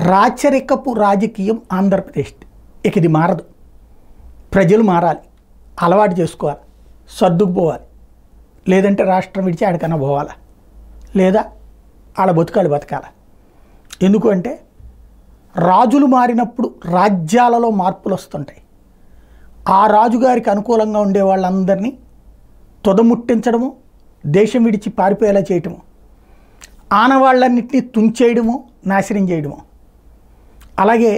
రాచరికపు రాజకీయం ఆంధ్రప్రదేశ్. ఇక ఇది మారదు. ప్రజలు మారాలి, అలవాటు చేసుకోవాలి, సర్దుకుపోవాలి. లేదంటే రాష్ట్రం విడిచి ఆడికన్నా పోవాలా, లేదా ఆడ బతకాలి. ఎందుకు అంటే రాజులు మారినప్పుడు రాజ్యాలలో మార్పులు వస్తుంటాయి. ఆ రాజుగారికి అనుకూలంగా ఉండే వాళ్ళందరినీ తొదముట్టించడము, దేశం విడిచి పారిపోయేలా చేయటము, ఆనవాళ్ళన్నింటినీ తుంచేయడము, నాశనం చేయడము. అలాగే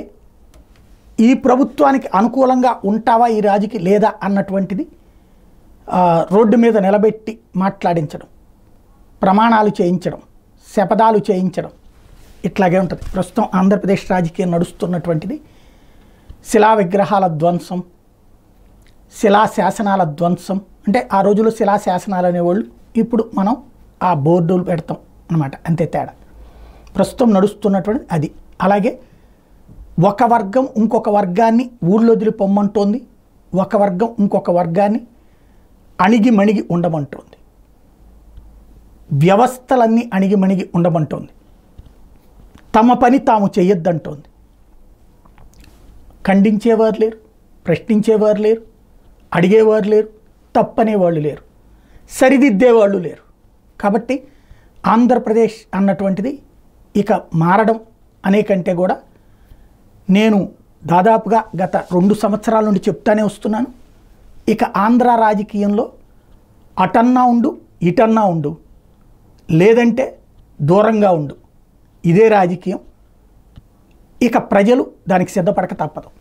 ఈ ప్రభుత్వానికి అనుకూలంగా ఉంటావా ఈ రాజుకి లేదా అన్నటువంటిది రోడ్డు మీద నిలబెట్టి మాట్లాడించడం, ప్రమాణాలు చేయించడం, శపథాలు చేయించడం, ఇట్లాగే ఉంటుంది. ప్రస్తుతం ఆంధ్రప్రదేశ్ రాజకీయం నడుస్తున్నటువంటిది శిలా విగ్రహాల ధ్వంసం, శిలా శాసనాల ధ్వంసం. అంటే ఆ రోజుల్లో శిలా శాసనాలు అనేవాళ్ళు, ఇప్పుడు మనం ఆ బోర్డులు పెడతాం అన్నమాట, అంతే తేడా. ప్రస్తుతం నడుస్తున్నటువంటిది అది. అలాగే ఒక వర్గం ఇంకొక వర్గాన్ని ఊళ్ళో వదిలి పొమ్మంటోంది, ఒక వర్గం ఇంకొక వర్గాన్ని అణిగిమణిగి ఉండమంటోంది, వ్యవస్థలన్నీ అణిగిమణిగి ఉండమంటోంది, తమ పని తాము చేయొద్దంటోంది. ఖండించేవారు లేరు, ప్రశ్నించేవారు లేరు, అడిగేవారు లేరు, తప్పనేవాళ్ళు లేరు, సరిదిద్దేవాళ్ళు లేరు. కాబట్టి ఆంధ్రప్రదేశ్ అన్నటువంటిది ఇక మారడం అనే కంటే కూడా నేను దాదాపుగా గత 2 సంవత్సరాల నుండి చెప్తానే వస్తున్నాను. ఇక ఆంధ్ర రాజకీయంలో అటన్నా ఉండు, ఇటన్నా ఉండు, లేదంటే దూరంగా ఉండు, ఇదే రాజకీయం. ఇక ప్రజలు దానికి సిద్ధపడక తప్పదు.